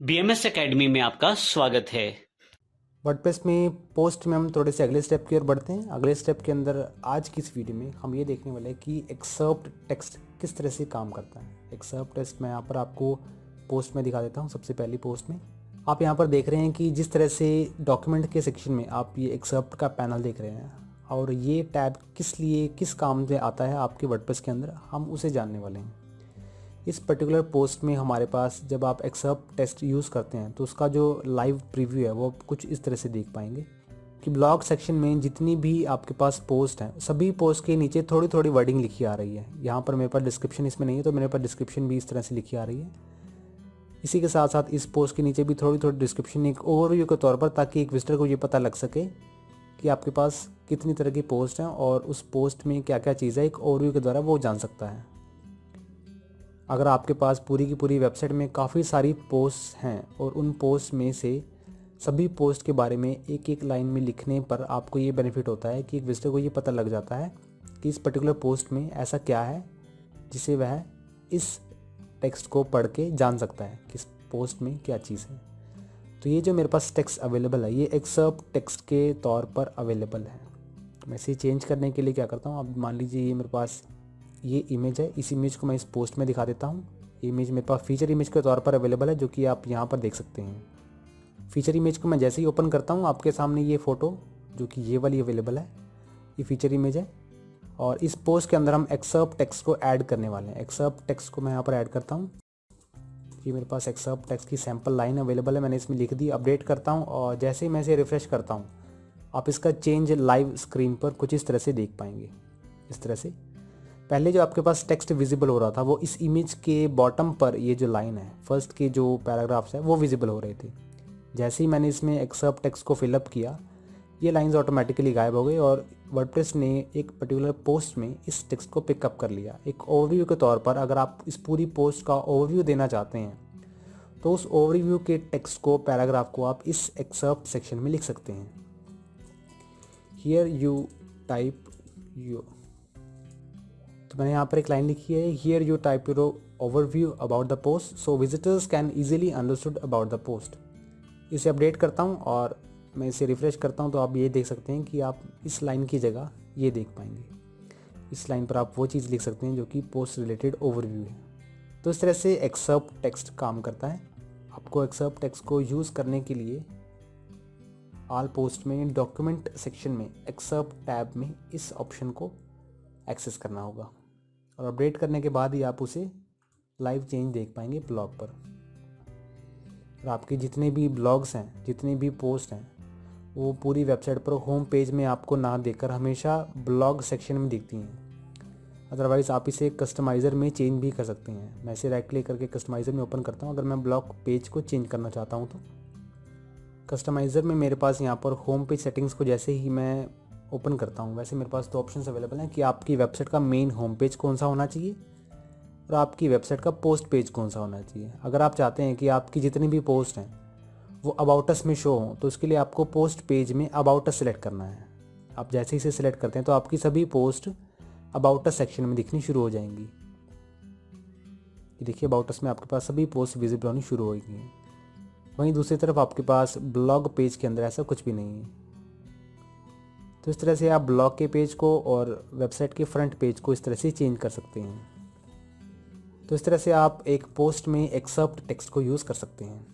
BMS academy में आपका स्वागत है। वर्डप्रेस में पोस्ट में हम थोड़े से अगले स्टेप की ओर बढ़ते हैं। अगले स्टेप के अंदर आज की इस वीडियो में हम ये देखने वाले हैं कि एक्सर्प्ट टेक्स्ट किस तरह से काम करता है। एक्सर्प्ट टेक्स्ट मैं यहाँ पर आपको पोस्ट में दिखा देता हूँ। सबसे पहली पोस्ट में आप यहाँ पर देख रहे हैं कि जिस तरह से डॉक्यूमेंट के सेक्शन में आप ये एक्सर्प्ट का पैनल देख रहे हैं और ये टैब किस लिए किस काम में आता है आपके वर्डप्रेस के अंदर, हम उसे जानने वाले हैं। इस पर्टिकुलर पोस्ट में हमारे पास जब आप एक्सर्प्ट टेक्स्ट यूज़ करते हैं तो उसका जो लाइव प्रीव्यू है वो कुछ इस तरह से देख पाएंगे कि ब्लॉग सेक्शन में जितनी भी आपके पास पोस्ट हैं सभी पोस्ट के नीचे थोड़ी थोड़ी वर्डिंग लिखी आ रही है। यहाँ पर मेरे पास डिस्क्रिप्शन इसमें नहीं है तो मेरे पास डिस्क्रिप्शन भी इस तरह से लिखी आ रही है। इसी के साथ साथ इस पोस्ट के नीचे भी थोड़ी थोड़ी डिस्क्रिप्शन एक ओवरव्यू के तौर पर, ताकि एक विजिटर को ये पता लग सके कि आपके पास कितनी तरह की पोस्ट हैं और उस पोस्ट में क्या क्या चीज़ है, एक ओवरव्यू के द्वारा वो जान सकता है। अगर आपके पास पूरी की पूरी वेबसाइट में काफ़ी सारी पोस्ट हैं और उन पोस्ट में से सभी पोस्ट के बारे में एक एक लाइन में लिखने पर आपको ये बेनिफिट होता है कि एक विजिटर को ये पता लग जाता है कि इस पर्टिकुलर पोस्ट में ऐसा क्या है जिसे वह इस टेक्स्ट को पढ़ के जान सकता है कि इस पोस्ट में क्या चीज़ है। तो ये जो मेरे पास टेक्स्ट अवेलेबल है ये एक्सर्प्ट टेक्स्ट के तौर पर अवेलेबल है। मैं इसे चेंज करने के लिए क्या करता हूँ, अब मान लीजिए ये मेरे पास ये इमेज है, इस इमेज को मैं इस पोस्ट में दिखा देता हूँ। इमेज मेरे पास फीचर इमेज के तौर पर अवेलेबल है, जो कि आप यहाँ पर देख सकते हैं। फीचर इमेज को मैं जैसे ही ओपन करता हूँ आपके सामने ये फ़ोटो जो कि ये वाली अवेलेबल है, ये फीचर इमेज है। और इस पोस्ट के अंदर हम एक्सर्प्ट टेक्स्ट को ऐड करने वाले हैं। एक्सर्प्ट टेक्स्ट को मैं यहाँ पर ऐड करता हूँ। ये मेरे पास एक्सर्प्ट टेक्स्ट की सैम्पल लाइन अवेलेबल है, मैंने इसमें लिख दी। अपडेट करता हूँ और जैसे ही मैं इसे रिफ्रेश करता हूँ आप इसका चेंज लाइव स्क्रीन पर कुछ इस तरह से देख पाएंगे। इस तरह से पहले जो आपके पास टेक्स्ट विजिबल हो रहा था वो इस इमेज के बॉटम पर, ये जो लाइन है फर्स्ट के जो पैराग्राफ्स है वो विजिबल हो रहे थे। जैसे ही मैंने इसमें एक्सर्प्ट टेक्स्ट को फिलअप किया ये लाइंस ऑटोमेटिकली गायब हो गई और वर्डप्रेस ने एक पर्टिकुलर पोस्ट में इस टेक्स्ट को पिकअप कर लिया। एक ओवरव्यू के तौर पर अगर आप इस पूरी पोस्ट का ओवरव्यू देना चाहते हैं तो उस ओवरव्यू के टेक्स्ट को, पैराग्राफ को आप इस एक्सर्प्ट सेक्शन में लिख सकते हैं। हियर यू टाइप यू, तो मैंने यहाँ पर एक लाइन लिखी है, here you type your overview about the post so visitors can easily understood about the post. इसे अपडेट करता हूँ और मैं इसे रिफ्रेश करता हूँ तो आप ये देख सकते हैं कि आप इस लाइन की जगह ये देख पाएंगे। इस लाइन पर आप वो चीज़ लिख सकते हैं जो कि पोस्ट रिलेटेड ओवरव्यू है। तो इस तरह से एक्सर्प्ट टेक्स्ट काम करता है। आपको एक्सर्प्ट टेक्स्ट को यूज़ करने के लिए ऑल पोस्ट में डॉक्यूमेंट सेक्शन में एक्सर्प्ट टैब में इस ऑप्शन को एक्सेस करना होगा और अपडेट करने के बाद ही आप उसे लाइव चेंज देख पाएंगे ब्लॉग पर। और आपके जितने भी ब्लॉग्स हैं, जितने भी पोस्ट हैं, वो पूरी वेबसाइट पर होम पेज में आपको ना देखकर हमेशा ब्लॉग सेक्शन में दिखती हैं। अदरवाइज़ आप इसे कस्टमाइज़र में चेंज भी कर सकते हैं। मैं इसे राइट क्लिक करके कस्टमाइज़र में ओपन करता हूँ। अगर मैं ब्लॉग पेज को चेंज करना चाहता हूँ तो कस्टमाइज़र में मेरे पास यहाँ पर होम पेज सेटिंग्स को जैसे ही मैं ओपन करता हूँ वैसे मेरे पास दो ऑप्शंस अवेलेबल हैं कि आपकी वेबसाइट का मेन होम पेज कौन सा होना चाहिए और आपकी वेबसाइट का पोस्ट पेज कौन सा होना चाहिए। अगर आप चाहते हैं कि आपकी जितनी भी पोस्ट हैं वो अबाउट अस में शो हों तो उसके लिए आपको पोस्ट पेज में अबाउट अस सेलेक्ट करना है। आप जैसे ही इसे सेलेक्ट करते हैं तो आपकी सभी पोस्ट अबाउट अस सेक्शन में दिखनी शुरू हो जाएंगी। ये देखिए अबाउट अस में आपके पास सभी पोस्ट विजिबल होनी शुरू हो गई हैं। वहीं दूसरी तरफ आपके पास ब्लॉग पेज के अंदर ऐसा कुछ भी नहीं है। तो इस तरह से आप ब्लॉग के पेज को और वेबसाइट के फ्रंट पेज को इस तरह से चेंज कर सकते हैं। तो इस तरह से आप एक पोस्ट में एक्सर्प्ट टेक्स्ट को यूज़ कर सकते हैं।